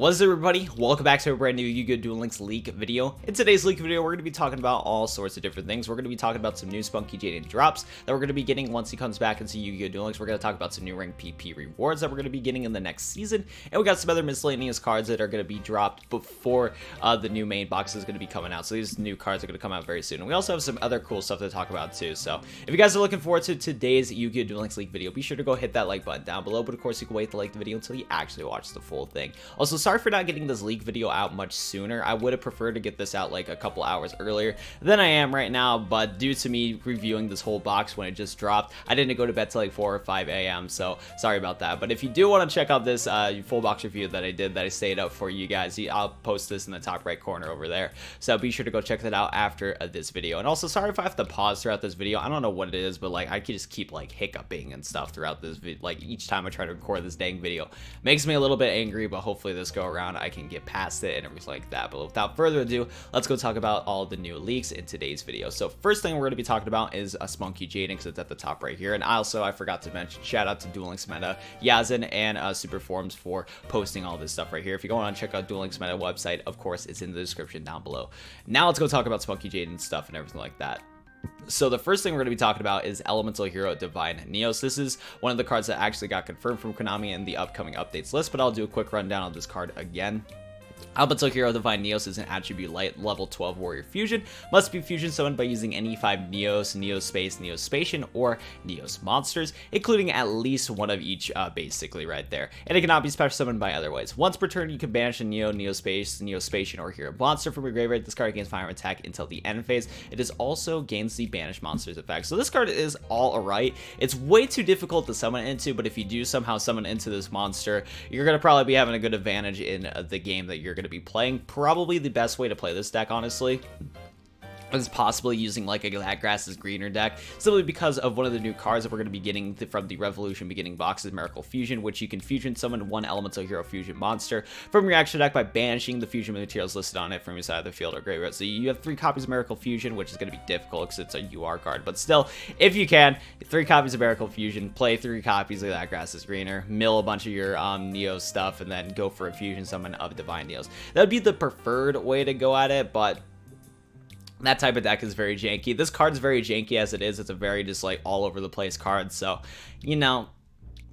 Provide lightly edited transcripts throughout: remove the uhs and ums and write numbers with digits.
What's up, everybody? Welcome back to a brand new Yu-Gi-Oh! Duel Links leak video. In today's leak video, we're going to be talking about all sorts of different things. We're going to be talking about some new Spunky Jaden drops that we're going to be getting once he comes back into Yu-Gi-Oh! Duel Links. We're going to talk about some new rank PP rewards that we're going to be getting in the next season. And we got some other miscellaneous cards that are going to be dropped before the new main box is going to be coming out. So these new cards are going to come out very soon. And we also have some other cool stuff to talk about too. So if you guys are looking forward to today's Yu-Gi-Oh! Duel Links leak video, be sure to go hit that like button down below. But of course, you can wait to like the video until you actually watch the full thing. Also, sorry for not getting this leak video out much sooner. I would have preferred to get this out like a couple hours earlier than I am right now, but due to me reviewing this whole box when it just dropped, I didn't go to bed till like 4 or 5 a.m. so sorry about that. But if you do want to check out this full box review that I stayed up for you guys, I'll post this in the top right corner over there, so be sure to go check that out after this video. And also, sorry if I have to pause throughout this video. I don't know what it is, but like I could just keep like hiccuping and stuff throughout this video. Like each time I try to record this dang video, makes me a little bit angry, but hopefully this go around I can get past it and everything like that. But without further ado, let's go talk about all the new leaks in today's video. So first thing we're going to be talking about is a Spunky Jaden, because it's at the top right here. And also, I forgot to mention, shout out to Duel Links Meta, Yazan, and Superforms for posting all this stuff right here. If you go on and check out Duel Links Meta website, of course, it's in the description down below. Now let's go talk about Spunky Jaden stuff and everything like that. So the first thing we're going to be talking about is Elemental Hero Divine Neos. This is one of the cards that actually got confirmed from Konami in the upcoming updates list, but I'll do a quick rundown of this card again. Elemental Hero Divine Neos is an attribute light level 12 warrior fusion. Must be fusion summoned by using any 5 Neos, Neos Space, Neos Spatian, or Neos monsters, including at least one of each, basically right there. And it cannot be special summoned by other ways. Once per turn, you can banish a Neo, Neo Space, Neo Spatian, or Hero monster from your graveyard. This card gains fire attack until the end phase. It is also gains the banish monsters effect. So this card is all alright. It's way too difficult to summon into, but if you do somehow summon into this monster, you're going to probably be having a good advantage in the game that you're going to be playing. Probably the best way to play this deck, honestly, is possibly using like a That Grass is Greener deck, simply because of one of the new cards that we're going to be getting from the Revolution beginning box is Miracle Fusion, which you can fusion summon one Elemental Hero Fusion monster from your action deck by banishing the fusion materials listed on it from your side of the field or graveyard. So you have 3 copies of Miracle Fusion, which is going to be difficult because it's a UR card, but still, if you can, 3 copies of Miracle Fusion, play 3 copies of That Grass is Greener, mill a bunch of your Neo stuff, and then go for a fusion summon of Divine Neos. That would be the preferred way to go at it, but that type of deck is very janky. This card's very janky as it is. It's a very just like all over the place card. So, you know,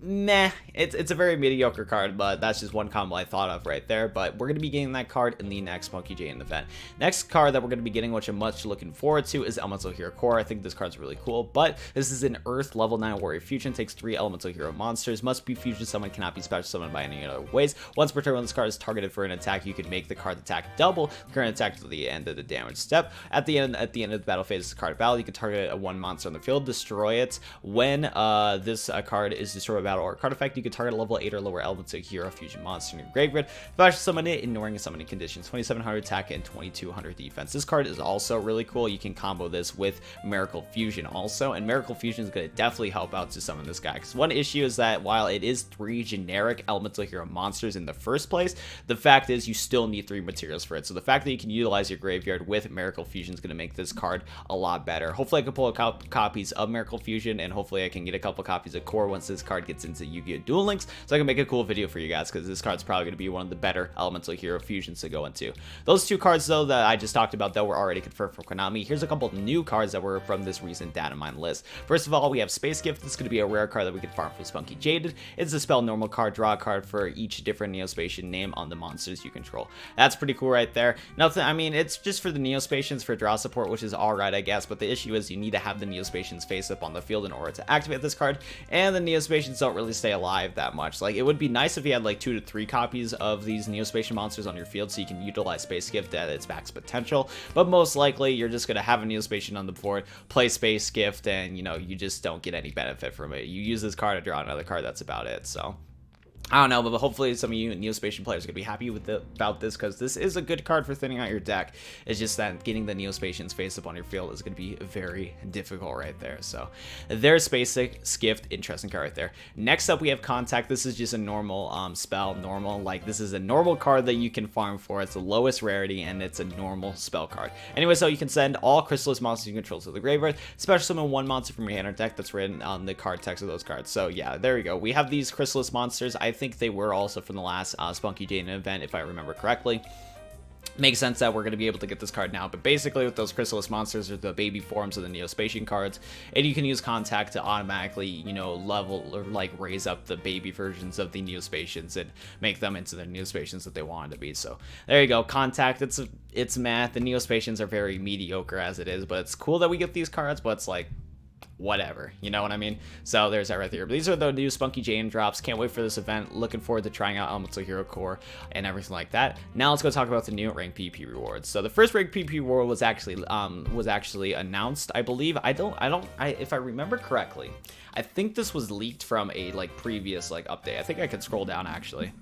meh, it's a very mediocre card, but that's just one combo I thought of right there. But we're going to be getting that card in the next Spunky Jaden event. Next card that we're going to be getting, which I'm much looking forward to, is Elemental Hero Core. I think this card's really cool, but this is an Earth level 9 warrior fusion, takes 3 Elemental Hero monsters, must be fusion summoned, cannot be special summoned by any other ways. Once per turn, when this card is targeted for an attack, you can make the card attack double the current attack to the end of the damage step. At the end of the battle phase, this card battle, you can target one monster on the field, destroy it. When this card is destroyed by battle or card effect, you can target a level 8 or lower Elemental Hero Fusion monster in your graveyard. Special summon it, ignoring summoning conditions. 2700 attack and 2200 defense. This card is also really cool. You can combo this with Miracle Fusion also, and Miracle Fusion is going to definitely help out to summon this guy. Because one issue is that while it is 3 generic Elemental Hero monsters in the first place, the fact is you still need 3 materials for it. So the fact that you can utilize your graveyard with Miracle Fusion is going to make this card a lot better. Hopefully I can pull a couple copies of Miracle Fusion, and hopefully I can get a couple copies of Core once this card gets into Yu-Gi-Oh! Duel Links, so I can make a cool video for you guys, because this card's probably going to be one of the better Elemental Hero Fusions to go into. Those 2 cards, though, that I just talked about, though, were already confirmed from Konami. Here's a couple new cards that were from this recent data mine list. First of all, we have Space Gift. This is going to be a rare card that we can farm from Spunky Jaden. It's a spell normal card, draw a card for each different Neospatian name on the monsters you control. That's pretty cool right there. Nothing, I mean, it's just for the Neospatians for draw support, which is alright, I guess, but the issue is you need to have the Neospatians face up on the field in order to activate this card, and the Neospatians don't really stay alive that much. Like, it would be nice if you had like 2 to 3 copies of these Neospatian monsters on your field so you can utilize Space Gift at its max potential, but most likely you're just going to have a Neospatian on the board, play Space Gift, and you know, you just don't get any benefit from it. You use this card to draw another card, that's about it. So I don't know, but hopefully some of you Neospatian players are going to be happy with about this, because this is a good card for thinning out your deck. It's just that getting the Neospatians face up on your field is going to be very difficult right there. So there's Space Gift, interesting card right there. Next up, we have Contact. This is just a normal spell, like this is a normal card that you can farm for. It's the lowest rarity, and it's a normal spell card. Anyway, so you can send all Chrysalis monsters you control to the graveyard, special summon 1 monster from your hand or deck that's written on the card text of those cards. So yeah, there we go. We have these Chrysalis monsters. I think they were also from the last Spunky Jaden event, if I remember correctly. Makes sense that we're going to be able to get this card now, but basically with those Chrysalis monsters are the baby forms of the Neospatian cards, and you can use Contact to automatically, you know, level or like raise up the baby versions of the Neospatians and make them into the Neospatians that they wanted to be. So there you go, Contact. It's math. The Neospatians are very mediocre as it is, but it's cool that we get these cards, but it's like, whatever, you know what I mean? So there's that right there. But these are the new Spunky Jaden drops. Can't wait for this event. Looking forward to trying out Elemental Hero Core and everything like that. Now let's go talk about the new rank PP rewards. So the first rank PP reward was actually announced, I believe. If I remember correctly, I think this was leaked from a like previous like update. I think I could scroll down actually,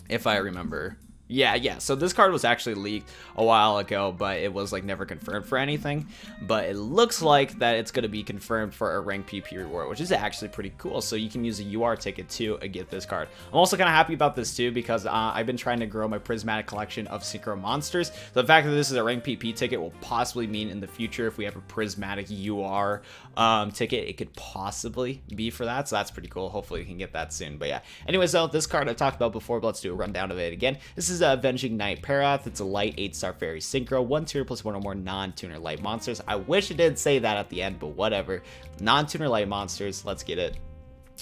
if I remember. Yeah, so this card was actually leaked a while ago, but it was like never confirmed for anything. But it looks like that it's going to be confirmed for a rank PP reward, which is actually pretty cool. So you can use a UR ticket to get this card. I'm also kind of happy about this too, because I've been trying to grow my prismatic collection of synchro monsters. So the fact that this is a rank PP ticket will possibly mean in the future, if we have a prismatic UR ticket, it could possibly be for that. So that's pretty cool. Hopefully we can get that soon. But yeah, anyways, though, this card I talked about before, but let's do a rundown of it again. This is Avenging Knight Parath. It's a light 8-star fairy synchro, 1 tuner plus 1 or more non-tuner light monsters. I wish it did say that at the end, but whatever. Non-tuner light monsters, let's get it.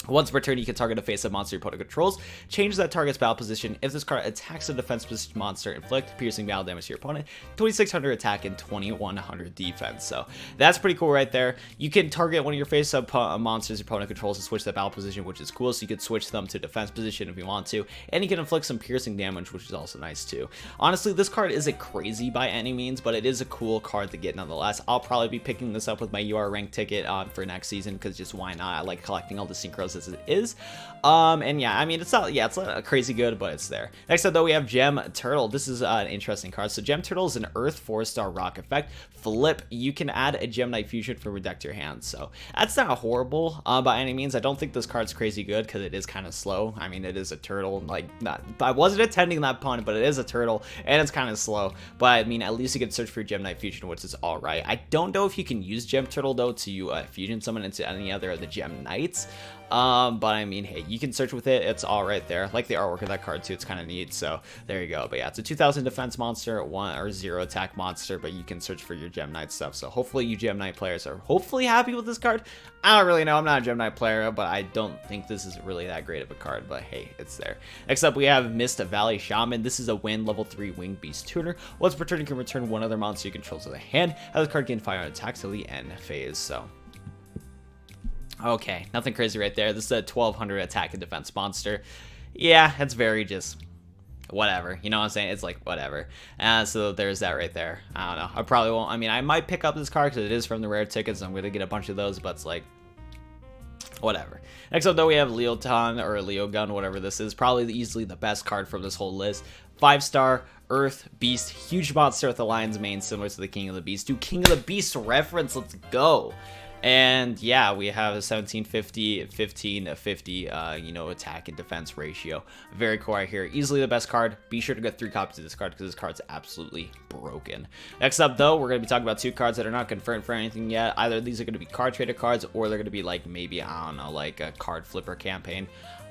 Once per turn, you can target a face-up monster your opponent controls. Change that target's battle position. If this card attacks a defense position monster, inflict piercing battle damage to your opponent. 2600 attack and 2100 defense. So that's pretty cool right there. You can target one of your face-up monsters your opponent controls and switch that battle position, which is cool. So you could switch them to defense position if you want to. And you can inflict some piercing damage, which is also nice too. Honestly, this card isn't crazy by any means, but it is a cool card to get nonetheless. I'll probably be picking this up with my UR rank ticket for next season, because just why not? I like collecting all the synchros as it is. And yeah, I mean, it's not crazy good, but it's there. Next up though, we have Gem Turtle. This is an interesting card. So Gem Turtle is an Earth 4-star rock effect. Flip, you can add a Gem Knight fusion from your deck to your hand. So that's not horrible by any means. I don't think this card's crazy good, because it is kind of slow. I mean, it is a turtle. Like, I wasn't intending that pun, but it is a turtle and it's kind of slow. But I mean, at least you can search for Gem Knight fusion, which is all right. I don't know if you can use Gem Turtle though to fusion someone into any other of the Gem Knights. But I mean, hey, you can search with it. It's all right there. Like the artwork of that card too. It's kind of neat. So there you go. But yeah, it's a 2000 defense monster, 1 or 0 attack monster, but you can search for your Gem Knight stuff. So hopefully you Gem Knight players are hopefully happy with this card. I don't really know. I'm not a Gem Knight player, but I don't think this is really that great of a card, but hey, it's there. Next up, we have Mist Valley Shaman. This is a wind level 3 winged beast tuner. Once per turn, you can return one other monster you control to the hand. Have the card gain 5 attacks till the end phase. So okay, nothing crazy right there. This is a 1200 attack and defense monster. Yeah, it's very just whatever, you know what I'm saying? It's like whatever. So there's that right there. I don't know, I probably won't. I mean, I might pick up this card because it is from the rare tickets. I'm gonna get a bunch of those, but it's like whatever. Next up though, we have Leoton or Leogun, whatever this is. Probably easily the best card from this whole list. 5-star Earth Beast, huge monster with the Lion's Mane, similar to the King of the Beast. Do King of the Beast reference, let's go. And yeah, we have a 1750, 1550, you know, attack and defense ratio. Very cool right here. Easily the best card. Be sure to get 3 copies of this card, because this card's absolutely broken. Next up though, we're going to be talking about 2 cards that are not confirmed for anything yet. Either these are going to be card trader cards, or they're going to be like maybe, I don't know, like a card flipper campaign.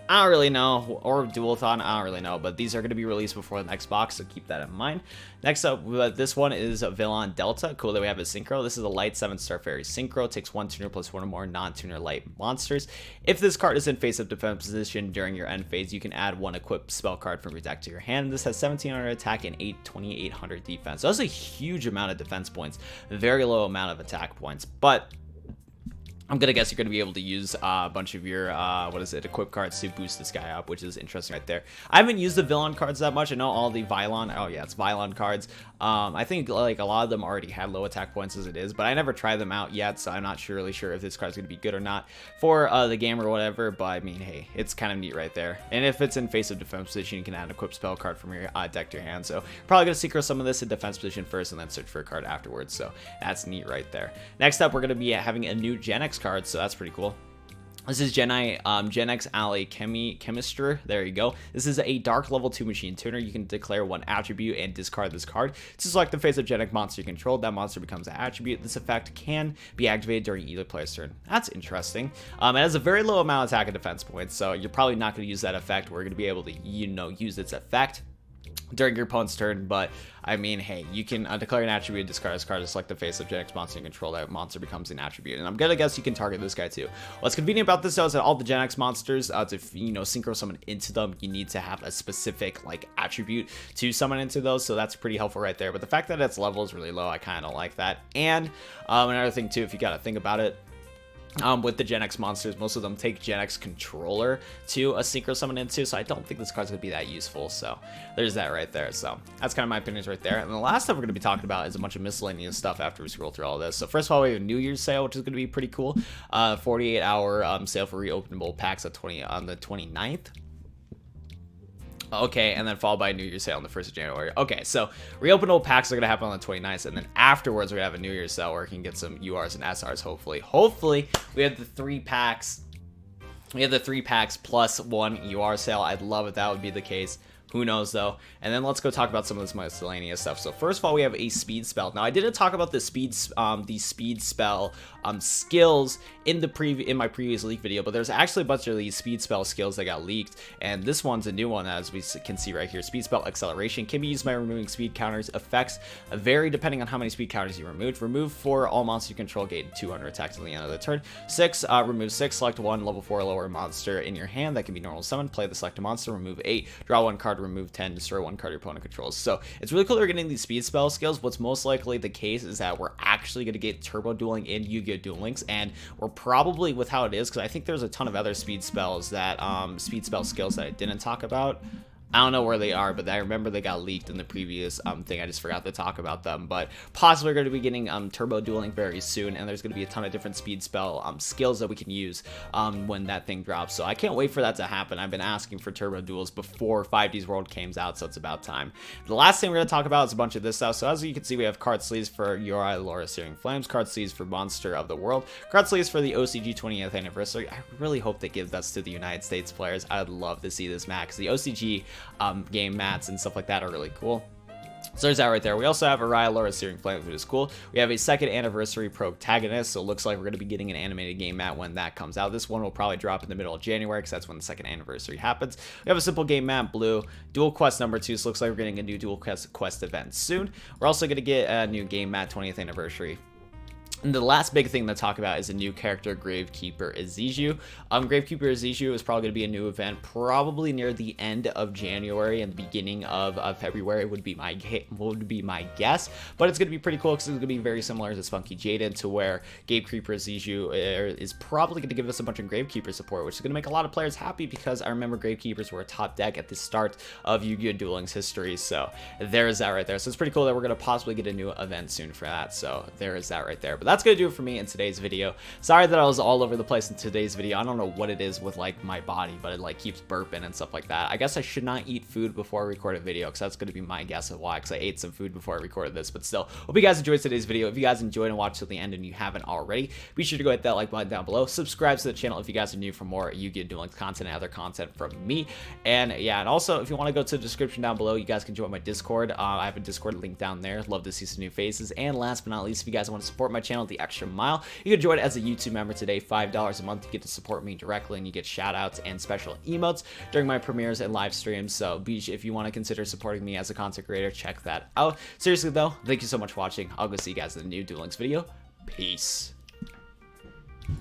I don't really know, or Duelathon, I don't really know, but these are going to be released before the next box, so keep that in mind. Next up, this one is Valon Delta. Cool that we have a synchro. This is a light 7-star fairy synchro. Takes 1 tuner plus 1 or more non-tuner light monsters. If this card is in face-up defense position during your end phase, you can add 1 equipped spell card from your deck to your hand. This has 1700 attack and 2800 defense. So that's a huge amount of defense points, very low amount of attack points, but I'm gonna guess you're gonna be able to use a bunch of your equip cards to boost this guy up, which is interesting right there. I haven't used the Valon cards that much. I know all the Valon, oh yeah, it's Valon cards. I think like a lot of them already had low attack points as it is, but I never tried them out yet, so I'm not really sure if this card's gonna be good or not for the game or whatever. But I mean, hey, it's kind of neat right there. And if it's in face of defense position, you can add an equipped spell card from your deck to your hand. So probably gonna secret some of this in defense position first, and then search for a card afterwards. So that's neat right there. Next up, we're gonna be having a new Gen X card, so that's pretty cool. This is Gen X Ally Chemister. There you go. This is a dark level 2 machine tuner. You can declare one attribute and discard this card. To select the face of Gen X monster you control, that monster becomes an attribute. This effect can be activated during either player's turn. That's interesting. It has a very low amount of attack and defense points, so you're probably not going to use that effect. We're going to be able to, use its effect during your opponent's turn, but I mean, hey, you can declare an attribute, discard this card to select the face of Gen X monster you control. That monster becomes an attribute, and I'm gonna guess you can target this guy too. What's convenient about this though is that all the Gen X monsters, to synchro summon into them, you need to have a specific like attribute to summon into those, so that's pretty helpful right there. But the fact that its level is really low, I kind of don't like that. And another thing too, if you gotta think about it, with the Gen X monsters, most of them take Gen X controller to a synchro summon into, so I don't think this card's gonna be that useful. So there's that right there. So that's kind of my opinions right there. And the last stuff we're gonna be talking about is a bunch of miscellaneous stuff after we scroll through all this. So first of all, we have a New Year's sale, which is gonna be pretty cool. 48-hour sale for reopenable packs on the 29th. Okay, and then followed by a New Year's sale on the 1st of January. Okay, so reopenable packs are going to happen on the 29th, and then afterwards we're going to have a New Year's sale where we can get some URs and SRs, hopefully. Hopefully, we have the 3 packs. We have the 3 packs plus 1 UR sale. I'd love if that would be the case. Who knows though? And then let's go talk about some of this miscellaneous stuff. So first of all, we have a speed spell. Now I didn't talk about the speed spell skills in my previous leak video, but there's actually a bunch of these speed spell skills that got leaked, and this one's a new one, as we can see right here. Speed spell acceleration can be used by removing speed counters. Effects vary depending on how many speed counters you removed. Remove 4 all monster you control gain 200 attacks at the end of the turn. 6 remove 6, select 1 level 4 or lower monster in your hand that can be normal summon. Play the selected monster. Remove 8, draw 1 card, remove 10, destroy 1 card your opponent controls. So it's really cool that we're getting these speed spell skills. What's most likely the case is that we're actually going to get turbo dueling in Yu-Gi-Oh! Duel Links, and we're probably, with how it is, because I think there's a ton of other speed spell skills that I didn't talk about. I don't know where they are, but I remember they got leaked in the previous thing. I just forgot to talk about them, but possibly we're going to be getting turbo dueling very soon, and there's going to be a ton of different speed spell skills that we can use when that thing drops. So I can't wait for that to happen. I've been asking for turbo duels before 5D's World came out, so it's about time. The last thing we're going to talk about is a bunch of this stuff. So as you can see, we have card sleeves for Uri Laura Searing Flames, card sleeves for Monster of the World, card sleeves for the OCG 20th anniversary. I really hope they give this to the United States players. I'd love to see this mat, because the OCG game mats and stuff like that are really cool. So there's that right there. We also have Araya Laura Searing Flames, which is cool. We have a 2nd anniversary protagonist, so it looks like we're going to be getting an animated game mat when that comes out. This one will probably drop in the middle of January, because that's when the 2nd anniversary happens. We have a simple game mat, blue, dual quest number 2, so it looks like we're getting a new dual quest event soon. We're also going to get a new game mat 20th anniversary. And the last big thing to talk about is a new character, Gravekeeper Ishizu. Gravekeeper Ishizu is probably going to be a new event, probably near the end of January and the beginning of February would be my guess. But it's going to be pretty cool, because it's going to be very similar to Spunky Jaden, to where Gravekeeper Ishizu is probably going to give us a bunch of Gravekeeper support, which is going to make a lot of players happy, because I remember Gravekeepers were a top deck at the start of Yu-Gi-Oh! Duel Links history. So there is that right there. So it's pretty cool that we're going to possibly get a new event soon for that. So there is that right there. But that's gonna do it for me in today's video. Sorry that I was all over the place in today's video. I don't know what it is with like my body, but it like keeps burping and stuff like that. I guess I should not eat food before I record a video, because that's gonna be my guess of why, because I ate some food before I recorded this. But still, hope you guys enjoyed today's video. If you guys enjoyed and watched till the end and you haven't already, be sure to go hit that like button down below. Subscribe to the channel if you guys are new for more Yu-Gi-Oh! Duel Links content and other content from me. And yeah, and also if you want to go to the description down below, you guys can join my Discord. I have a Discord link down there. Love to see some new faces. And last but not least, if you guys want to support my channel the extra mile, you can join as a YouTube member today. $5 a month. You get to support me directly, and you get shout outs and special emotes during my premieres and live streams. So if you want to consider supporting me as a content creator, check that out. Seriously though, thank you so much for watching. I'll go see you guys in the new Duel Links video. Peace.